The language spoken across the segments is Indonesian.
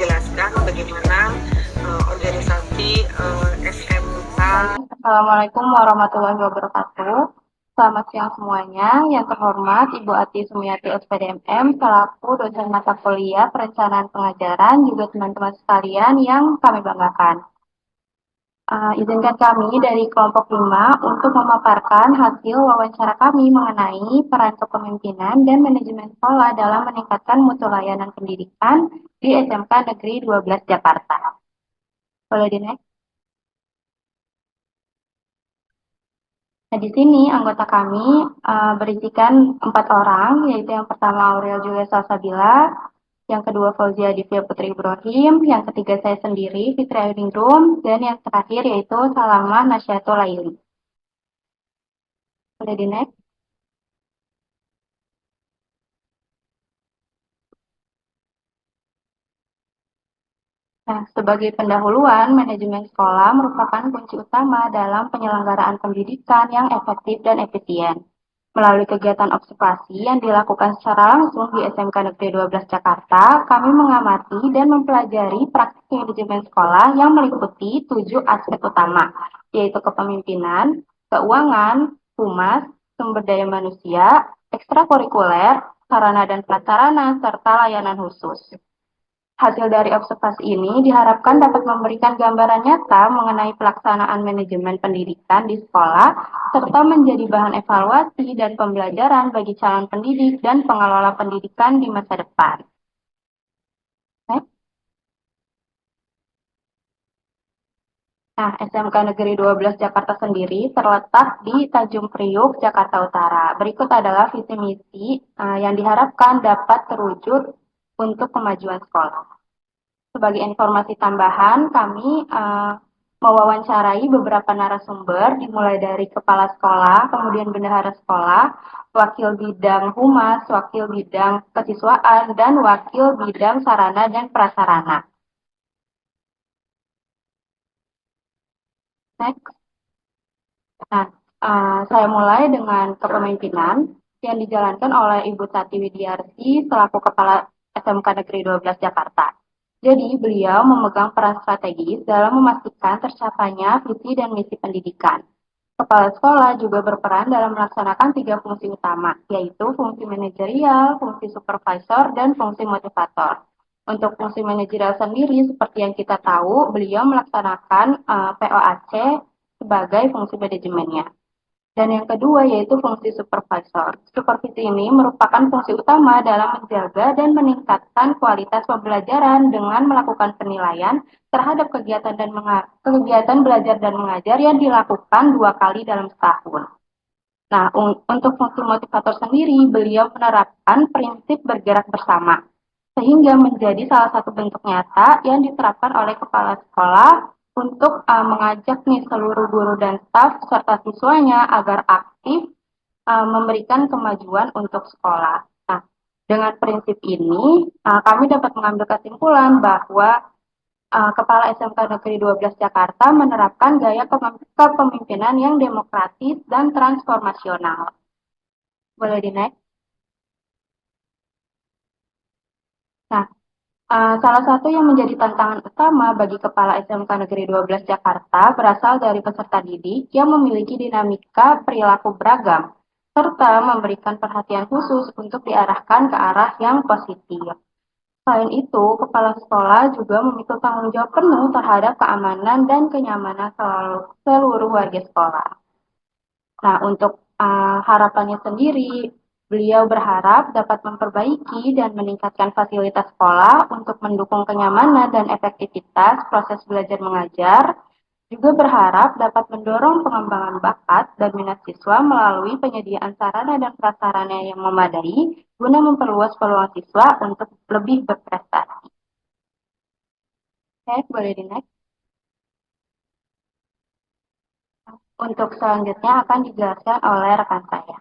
menjelaskan bagaimana organisasi SMK. Assalamualaikum warahmatullahi wabarakatuh. Selamat siang semuanya. Yang terhormat Ibu Ati Sumiati SPDMM selaku dosen mata kuliah perencanaan pengajaran, juga teman-teman sekalian yang kami banggakan. Izinkan kami dari kelompok 5 untuk memaparkan hasil wawancara kami mengenai peran kepemimpinan dan manajemen sekolah dalam meningkatkan mutu layanan pendidikan di SMK Negeri 12 Jakarta. Boleh di next? Nah, di sini anggota kami berisikan 4 orang, yaitu yang pertama Aurel Julia Salsabila, yang kedua Fauzia Divya Putri Ibrahim, yang ketiga saya sendiri, Fitri Ainingrum, dan yang terakhir yaitu Salamah Nasyatul Laili. Boleh di next? Nah, sebagai pendahuluan, manajemen sekolah merupakan kunci utama dalam penyelenggaraan pendidikan yang efektif dan efisien. Melalui kegiatan observasi yang dilakukan secara langsung di SMK Negeri 12 Jakarta, kami mengamati dan mempelajari praktik manajemen sekolah yang meliputi 7 aspek utama, yaitu kepemimpinan, keuangan, humas, sumber daya manusia, ekstrakurikuler, sarana dan prasarana, serta layanan khusus. Hasil dari observasi ini diharapkan dapat memberikan gambaran nyata mengenai pelaksanaan manajemen pendidikan di sekolah, serta menjadi bahan evaluasi dan pembelajaran bagi calon pendidik dan pengelola pendidikan di masa depan. Next. Nah, SMK Negeri 12 Jakarta sendiri terletak di Tanjung Priuk, Jakarta Utara. Berikut adalah visi misi yang diharapkan dapat terwujud untuk kemajuan sekolah. Sebagai informasi tambahan, kami mewawancarai beberapa narasumber, dimulai dari kepala sekolah, kemudian bendahara sekolah, wakil bidang humas, wakil bidang kesiswaan, dan wakil bidang sarana dan prasarana. Next. Nah, saya mulai dengan kepemimpinan yang dijalankan oleh Ibu Tati Widiarti selaku Kepala SMK Negeri 12 Jakarta. Jadi, beliau memegang peran strategis dalam memastikan tercapainya visi dan misi pendidikan. Kepala sekolah juga berperan dalam melaksanakan 3 fungsi utama, yaitu fungsi manajerial, fungsi supervisor, dan fungsi motivator. Untuk fungsi manajerial sendiri, seperti yang kita tahu, beliau melaksanakan POAC sebagai fungsi manajemennya. Dan yang kedua yaitu fungsi supervisor. Supervisi ini merupakan fungsi utama dalam menjaga dan meningkatkan kualitas pembelajaran dengan melakukan penilaian terhadap kegiatan belajar dan mengajar yang dilakukan 2 kali dalam setahun. Nah, untuk fungsi motivator sendiri, beliau menerapkan prinsip bergerak bersama, sehingga menjadi salah satu bentuk nyata yang diterapkan oleh kepala sekolah untuk mengajak nih seluruh guru dan staf serta siswanya agar aktif memberikan kemajuan untuk sekolah. Nah, dengan prinsip ini, kami dapat mengambil kesimpulan bahwa Kepala SMK Negeri 12 Jakarta menerapkan gaya kepemimpinan yang demokratis dan transformasional. Boleh di next? Nah, salah satu yang menjadi tantangan utama bagi Kepala SMK Negeri 12 Jakarta berasal dari peserta didik yang memiliki dinamika perilaku beragam, serta memberikan perhatian khusus untuk diarahkan ke arah yang positif. Selain itu, kepala sekolah juga memikul tanggung jawab penuh terhadap keamanan dan kenyamanan seluruh warga sekolah. Nah, untuk harapannya sendiri, beliau berharap dapat memperbaiki dan meningkatkan fasilitas sekolah untuk mendukung kenyamanan dan efektivitas proses belajar mengajar. Juga berharap dapat mendorong pengembangan bakat dan minat siswa melalui penyediaan sarana dan prasarana yang memadai guna memperluas peluang siswa untuk lebih berprestasi. Oke, boleh di next. Untuk selanjutnya akan dijelaskan oleh rekan saya.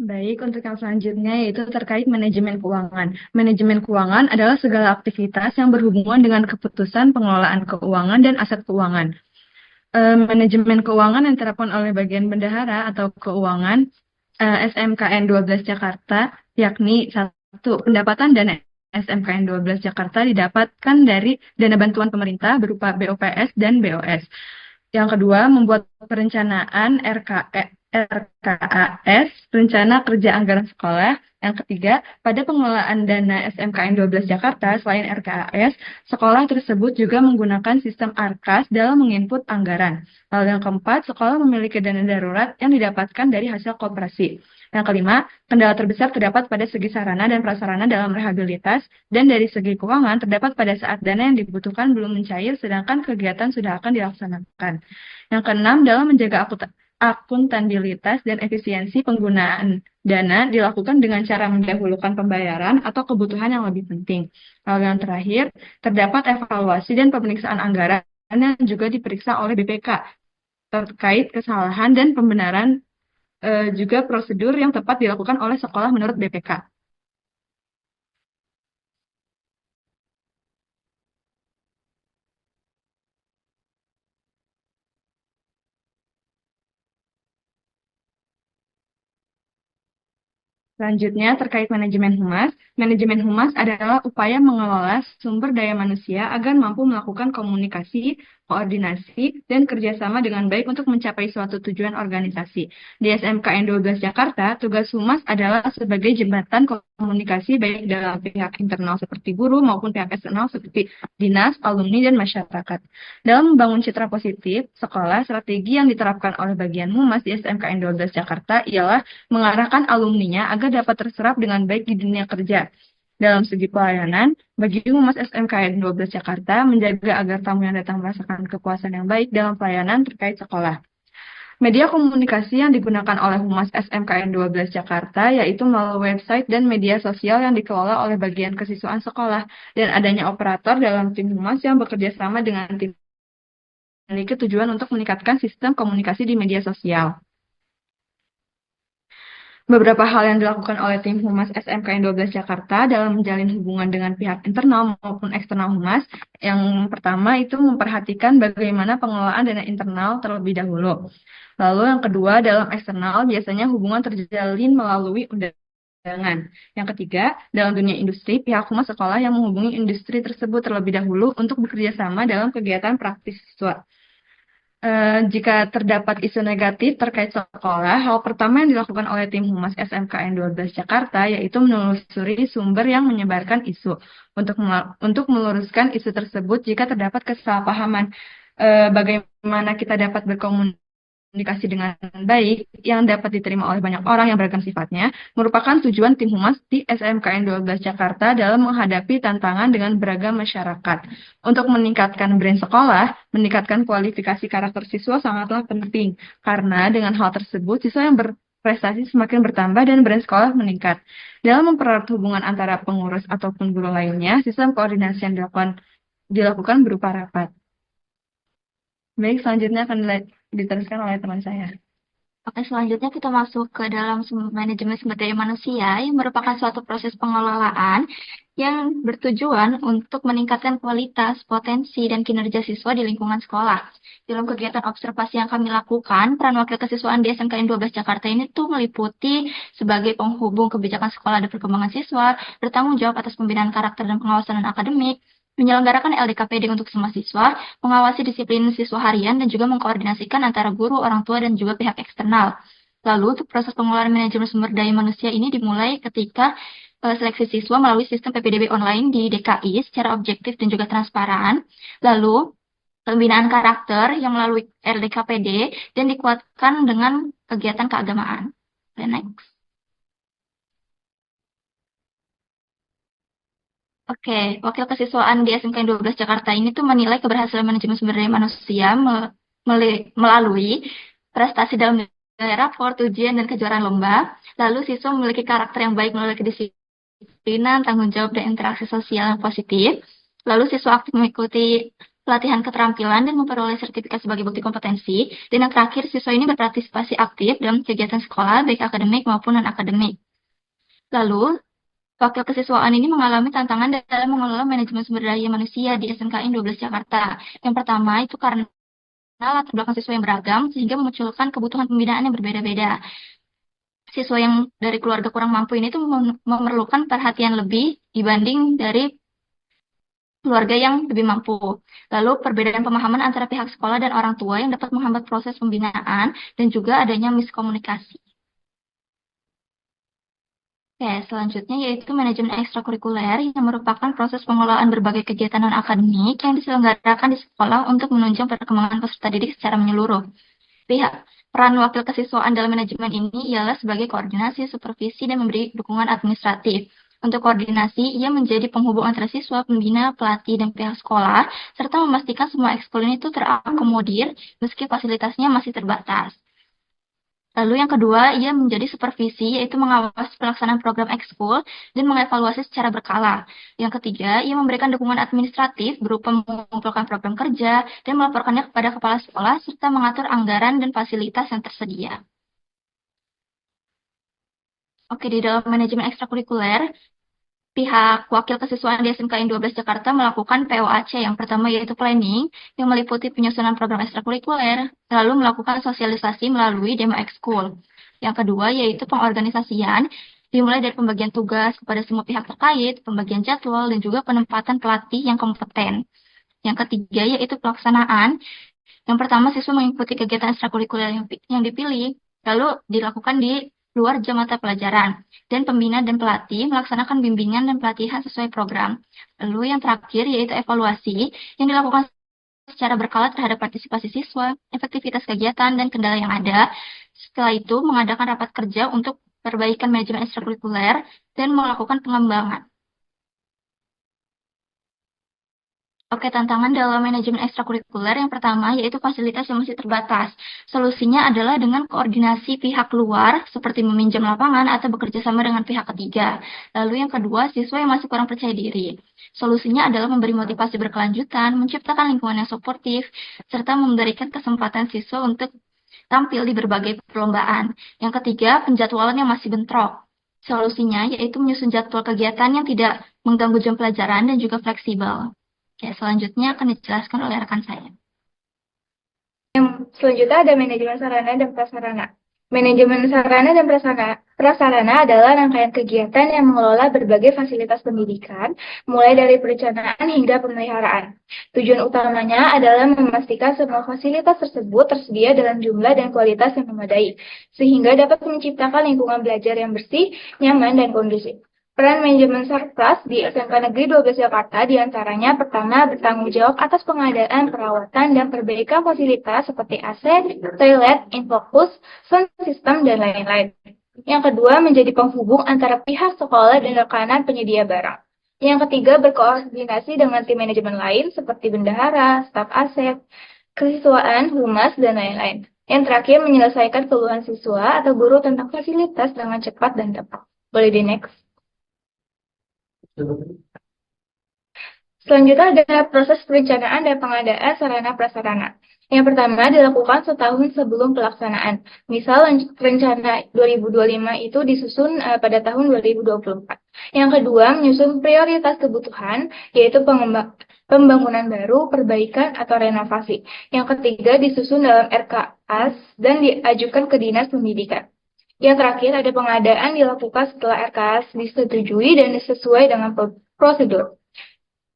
Baik, untuk yang selanjutnya yaitu terkait manajemen keuangan. Manajemen keuangan adalah segala aktivitas yang berhubungan dengan keputusan pengelolaan keuangan dan aset keuangan. Manajemen keuangan yang diterapkan oleh bagian bendahara atau keuangan SMKN 12 Jakarta, yakni 1. Pendapatan dan SMKN 12 Jakarta didapatkan dari dana bantuan pemerintah berupa BOPS dan BOS. Yang kedua, membuat perencanaan RKAS, Rencana Kerja Anggaran Sekolah. Yang ketiga, pada pengelolaan dana SMKN 12 Jakarta, selain RKAS, sekolah tersebut juga menggunakan sistem ARKAS dalam menginput anggaran. Lalu yang keempat, sekolah memiliki dana darurat yang didapatkan dari hasil koperasi. Yang kelima, kendala terbesar terdapat pada segi sarana dan prasarana dalam rehabilitas, dan dari segi keuangan terdapat pada saat dana yang dibutuhkan belum mencair, sedangkan kegiatan sudah akan dilaksanakan. Yang keenam, dalam menjaga akuntabilitas dan efisiensi penggunaan dana dilakukan dengan cara mendahulukan pembayaran atau kebutuhan yang lebih penting. Lalu yang terakhir, terdapat evaluasi dan pemeriksaan anggaran yang juga diperiksa oleh BPK terkait kesalahan dan pembenaran juga prosedur yang tepat dilakukan oleh sekolah menurut BPK. Selanjutnya, terkait manajemen humas. Manajemen humas adalah upaya mengelola sumber daya manusia agar mampu melakukan komunikasi, koordinasi, dan kerjasama dengan baik untuk mencapai suatu tujuan organisasi. Di SMKN 12 Jakarta, tugas humas adalah sebagai jembatan komunikasi baik dalam pihak internal seperti guru maupun pihak eksternal seperti dinas, alumni, dan masyarakat. Dalam membangun citra positif sekolah, strategi yang diterapkan oleh bagian humas di SMKN 12 Jakarta ialah mengarahkan alumninya agar dapat terserap dengan baik di dunia kerja. Dalam segi pelayanan, bagi humas SMKN 12 Jakarta menjaga agar tamu yang datang merasakan kepuasan yang baik dalam pelayanan terkait sekolah. Media komunikasi yang digunakan oleh Humas SMKN 12 Jakarta yaitu melalui website dan media sosial yang dikelola oleh bagian kesiswaan sekolah, dan adanya operator dalam tim humas yang bekerja sama dengan tim memiliki tujuan untuk meningkatkan sistem komunikasi di media sosial. Beberapa hal yang dilakukan oleh tim Humas SMKN 12 Jakarta dalam menjalin hubungan dengan pihak internal maupun eksternal Humas. Yang pertama itu memperhatikan bagaimana pengelolaan dana internal terlebih dahulu. Lalu yang kedua, dalam eksternal biasanya hubungan terjalin melalui undangan. Yang ketiga, dalam dunia industri, pihak Humas sekolah yang menghubungi industri tersebut terlebih dahulu untuk bekerja sama dalam kegiatan praktis siswa. Jika terdapat isu negatif terkait sekolah, hal pertama yang dilakukan oleh tim Humas SMKN 12 Jakarta yaitu menelusuri sumber yang menyebarkan isu untuk meluruskan isu tersebut jika terdapat kesalahpahaman. Bagaimana kita dapat berkomunikasi dengan baik yang dapat diterima oleh banyak orang yang beragam sifatnya merupakan tujuan tim Humas di SMKN 12 Jakarta dalam menghadapi tantangan dengan beragam masyarakat. Untuk meningkatkan brand sekolah, meningkatkan kualifikasi karakter siswa sangatlah penting, karena dengan hal tersebut siswa yang berprestasi semakin bertambah dan brand sekolah meningkat. Dalam mempererat hubungan antara pengurus ataupun guru lainnya, sistem koordinasi yang dilakukan berupa rapat. Baik, selanjutnya akan diteruskan oleh teman saya. Oke, selanjutnya kita masuk ke dalam manajemen sumber daya manusia yang merupakan suatu proses pengelolaan yang bertujuan untuk meningkatkan kualitas, potensi, dan kinerja siswa di lingkungan sekolah. Dalam kegiatan observasi yang kami lakukan, peran wakil kesiswaan di SMKN 12 Jakarta ini tuh meliputi sebagai penghubung kebijakan sekolah dan perkembangan siswa, bertanggung jawab atas pembinaan karakter dan pengawasan akademik, menyelenggarakan LDKPD untuk semua siswa, mengawasi disiplin siswa harian, dan juga mengkoordinasikan antara guru, orang tua, dan juga pihak eksternal. Lalu, untuk proses pengelolaan manajemen sumber daya manusia ini dimulai ketika seleksi siswa melalui sistem PPDB online di DKI secara objektif dan juga transparan. Lalu, pembinaan karakter yang melalui LDKPD dan dikuatkan dengan kegiatan keagamaan. Next. Oke, wakil kesiswaan di SMKN 12 Jakarta ini tuh menilai keberhasilan manajemen sumber daya manusia melalui prestasi dalam nilai raport, ujian, dan kejuaraan lomba. Lalu siswa memiliki karakter yang baik melalui kedisiplinan, tanggung jawab, dan interaksi sosial yang positif. Lalu siswa aktif mengikuti pelatihan keterampilan dan memperoleh sertifikat sebagai bukti kompetensi. Dan yang terakhir, siswa ini berpartisipasi aktif dalam kegiatan sekolah, baik akademik maupun non-akademik. Lalu, wakil kesiswaan ini mengalami tantangan dalam mengelola manajemen sumber daya manusia di SMKN 12 Jakarta. Yang pertama itu karena latar belakang siswa yang beragam, sehingga memunculkan kebutuhan pembinaan yang berbeda-beda. siswa yang dari keluarga kurang mampu ini tuh memerlukan perhatian lebih dibanding dari keluarga yang lebih mampu. Lalu perbedaan pemahaman antara pihak sekolah dan orang tua yang dapat menghambat proses pembinaan dan juga adanya miskomunikasi. Oke, selanjutnya yaitu manajemen ekstrakurikuler yang merupakan proses pengelolaan berbagai kegiatan non-akademik yang diselenggarakan di sekolah untuk menunjang perkembangan peserta didik secara menyeluruh. Peran wakil kesiswaan dalam manajemen ini ialah sebagai koordinasi, supervisi, dan memberi dukungan administratif. Untuk koordinasi, ia menjadi penghubung antara siswa, pembina, pelatih, dan pihak sekolah, serta memastikan semua ekskul itu terakomodir meski fasilitasnya masih terbatas. Lalu yang kedua, ia menjadi supervisi, yaitu mengawasi pelaksanaan program ekskul dan mengevaluasi secara berkala. Yang ketiga, ia memberikan dukungan administratif berupa mengumpulkan program kerja dan melaporkannya kepada kepala sekolah, serta mengatur anggaran dan fasilitas yang tersedia. Oke, di dalam manajemen ekstrakurikuler, pihak wakil kesiswaan di SMKN 12 Jakarta melakukan POAC yang pertama yaitu planning yang meliputi penyusunan program ekstrakurikuler, lalu melakukan sosialisasi melalui demo ekskul. Yang kedua yaitu pengorganisasian, dimulai dari pembagian tugas kepada semua pihak terkait, pembagian jadwal, dan juga penempatan pelatih yang kompeten. Yang ketiga yaitu pelaksanaan. Yang pertama siswa mengikuti kegiatan ekstrakurikuler yang dipilih, lalu dilakukan di luar jam mata pelajaran, dan pembina dan pelatih melaksanakan bimbingan dan pelatihan sesuai program. Lalu yang terakhir yaitu evaluasi yang dilakukan secara berkala terhadap partisipasi siswa, efektivitas kegiatan, dan kendala yang ada. Setelah itu mengadakan rapat kerja untuk perbaikan manajemen ekstrakurikuler dan melakukan pengembangan. Oke, tantangan dalam manajemen ekstrakurikuler yang pertama yaitu fasilitas yang masih terbatas. Solusinya adalah dengan koordinasi pihak luar seperti meminjam lapangan atau bekerja sama dengan pihak ketiga. Lalu yang kedua, siswa yang masih kurang percaya diri. Solusinya adalah memberi motivasi berkelanjutan, menciptakan lingkungan yang suportif, serta memberikan kesempatan siswa untuk tampil di berbagai perlombaan. Yang ketiga, penjadwalan yang masih bentrok. Solusinya yaitu menyusun jadwal kegiatan yang tidak mengganggu jam pelajaran dan juga fleksibel. Oke, selanjutnya akan dijelaskan oleh rekan saya. Yang selanjutnya ada manajemen sarana dan prasarana. Manajemen sarana dan prasarana adalah rangkaian kegiatan yang mengelola berbagai fasilitas pendidikan, mulai dari perencanaan hingga pemeliharaan. Tujuan utamanya adalah memastikan semua fasilitas tersebut tersedia dalam jumlah dan kualitas yang memadai, sehingga dapat menciptakan lingkungan belajar yang bersih, nyaman, dan kondusif. Peran manajemen Sarpras di SMK Negeri 12 Jakarta diantaranya pertama bertanggung jawab atas pengadaan, perawatan, dan perbaikan fasilitas seperti AC, toilet, infocus, sound system, dan lain-lain. Yang kedua menjadi penghubung antara pihak sekolah dan rekanan penyedia barang. Yang ketiga berkoordinasi dengan tim manajemen lain seperti bendahara, staf aset, kesiswaan, humas, dan lain-lain. Yang terakhir menyelesaikan keluhan siswa atau guru tentang fasilitas dengan cepat dan tepat. Boleh di next. Selanjutnya ada proses perencanaan dan pengadaan sarana prasarana. Yang pertama dilakukan setahun sebelum pelaksanaan. Misal rencana 2025 itu disusun pada tahun 2024. Yang kedua menyusun prioritas kebutuhan, yaitu pembangunan baru, perbaikan, atau renovasi. Yang ketiga disusun dalam RKAS dan diajukan ke Dinas Pendidikan. Yang terakhir ada pengadaan dilakukan setelah RKAS disetujui dan sesuai dengan prosedur.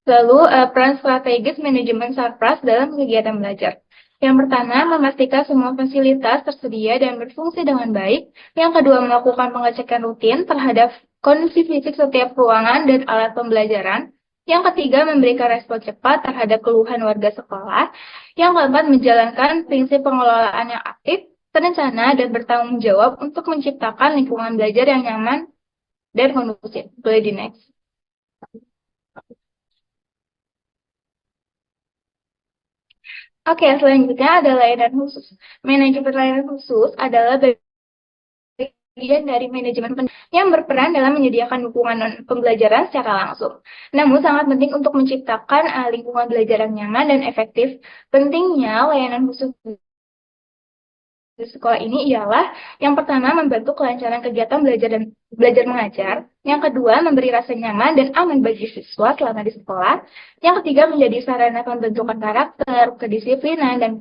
Lalu peran strategis manajemen Sarpras dalam kegiatan belajar. Yang pertama memastikan semua fasilitas tersedia dan berfungsi dengan baik. Yang kedua melakukan pengecekan rutin terhadap kondisi fisik setiap ruangan dan alat pembelajaran. Yang ketiga memberikan respon cepat terhadap keluhan warga sekolah. Yang keempat menjalankan prinsip pengelolaan yang aktif, terencana, dan bertanggung jawab untuk menciptakan lingkungan belajar yang nyaman dan kondusif. Boleh di next. Oke, selanjutnya ada layanan khusus. Manajemen layanan khusus adalah bagian dari manajemen yang berperan dalam menyediakan dukungan pembelajaran secara langsung. Namun sangat penting untuk menciptakan lingkungan belajar yang nyaman dan efektif. Pentingnya layanan khusus di sekolah ini ialah yang pertama membantu kelancaran kegiatan belajar mengajar, yang kedua memberi rasa nyaman dan aman bagi siswa selama di sekolah, yang ketiga menjadi sarana pembentukan karakter, kedisiplinan, dan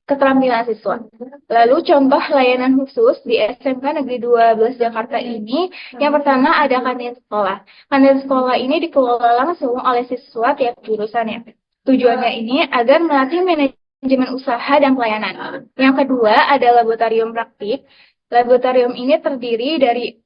keterampilan siswa. Lalu contoh layanan khusus di SMK Negeri 12 Jakarta ini, yang pertama ada kantin sekolah. Kantin sekolah ini dikelola langsung oleh siswa tiap jurusannya. Tujuannya ini agar melatih manajemen usaha dan pelayanan. Yang kedua ada laboratorium praktik. Laboratorium ini terdiri dari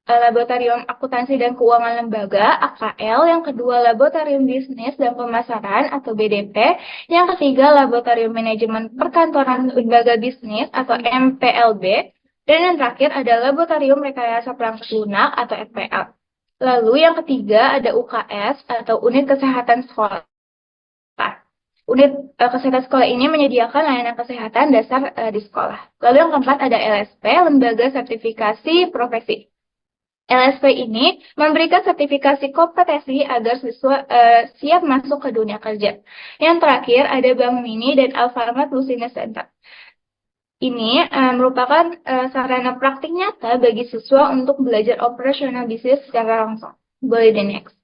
Laboratorium Akuntansi dan Keuangan Lembaga (AKL), yang kedua Laboratorium Bisnis dan Pemasaran atau BDP, yang ketiga Laboratorium Manajemen Perkantoran Lembaga Bisnis atau MPLB, dan yang terakhir ada Laboratorium Rekayasa Perangkat Lunak atau FPL. Lalu yang ketiga ada UKS atau Unit Kesehatan Sekolah. Unit kesehatan sekolah ini menyediakan layanan kesehatan dasar di sekolah. Lalu yang keempat ada LSP, Lembaga Sertifikasi Profesi. LSP ini memberikan sertifikasi kompetensi agar siswa siap masuk ke dunia kerja. Yang terakhir ada Bank Mini dan Alfamart Lucina Center. Ini merupakan sarana praktik nyata bagi siswa untuk belajar operasional bisnis secara langsung. Boleh di next.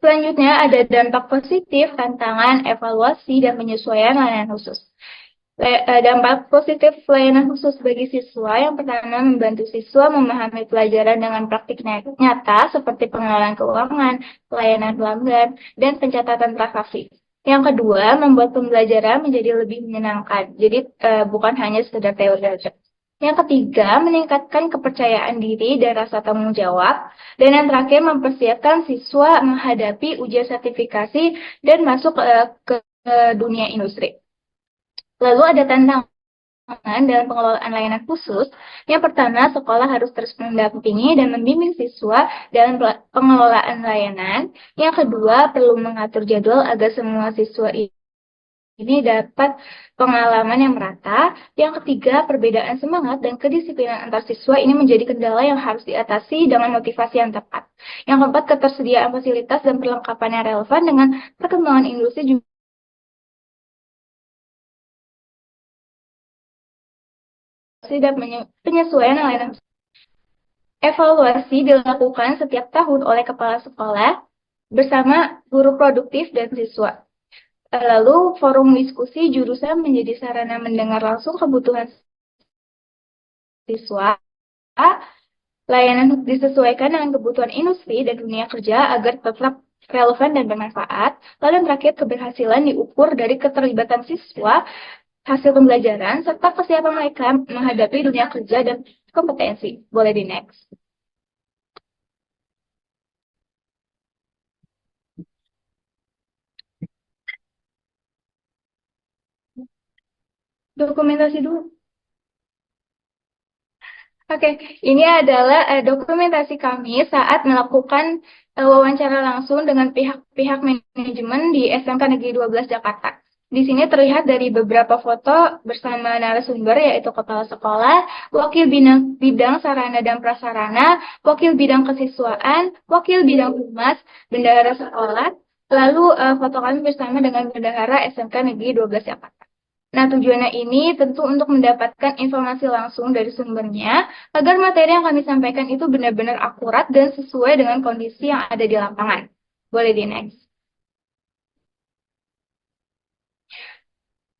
Selanjutnya ada dampak positif, tantangan, evaluasi, dan penyesuaian layanan khusus. Dampak positif pelayanan khusus bagi siswa yang pertama membantu siswa memahami pelajaran dengan praktik nyata seperti pengenalan keuangan, pelayanan pelanggan, dan pencatatan transaksi. Yang kedua membuat pembelajaran menjadi lebih menyenangkan, jadi bukan hanya sekedar teori saja. Yang ketiga meningkatkan kepercayaan diri dan rasa tanggung jawab, dan yang terakhir mempersiapkan siswa menghadapi ujian sertifikasi dan masuk ke dunia industri. Lalu ada tantangan dalam pengelolaan layanan khusus. Yang pertama, sekolah harus terus mendampingi dan membimbing siswa dalam pengelolaan layanan. Yang kedua, perlu mengatur jadwal agar semua siswa ini dapat pengalaman yang merata. Yang ketiga, perbedaan semangat dan kedisiplinan antar siswa ini menjadi kendala yang harus diatasi dengan motivasi yang tepat. Yang keempat, ketersediaan fasilitas dan perlengkapan yang relevan dengan perkembangan industri juga dan penyesuaian layanan. Evaluasi dilakukan setiap tahun oleh kepala sekolah bersama guru produktif dan siswa. Lalu forum diskusi jurusan menjadi sarana mendengar langsung kebutuhan siswa. Layanan disesuaikan dengan kebutuhan industri dan dunia kerja agar tetap relevan dan bermanfaat. Lalu yang terakhir, keberhasilan diukur dari keterlibatan siswa, hasil pembelajaran, serta kesiapan mereka menghadapi dunia kerja dan kompetensi. Boleh di next. Dokumentasi dulu. Oke, ini adalah dokumentasi kami saat melakukan wawancara langsung dengan pihak-pihak manajemen di SMK Negeri 12 Jakarta. Di sini terlihat dari beberapa foto bersama narasumber yaitu kepala sekolah, wakil bidang sarana dan prasarana, wakil bidang kesiswaan, wakil bidang humas, bendahara sekolah, lalu foto kami bersama dengan bendahara SMK Negeri 12 Jakarta. Nah, tujuannya ini tentu untuk mendapatkan informasi langsung dari sumbernya agar materi yang kami sampaikan itu benar-benar akurat dan sesuai dengan kondisi yang ada di lapangan. Boleh di next.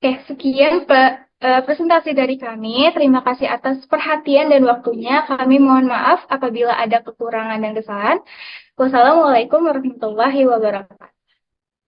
Oke, sekian presentasi dari kami. Terima kasih atas perhatian dan waktunya. Kami mohon maaf apabila ada kekurangan dan kesalahan. Wassalamualaikum warahmatullahi wabarakatuh.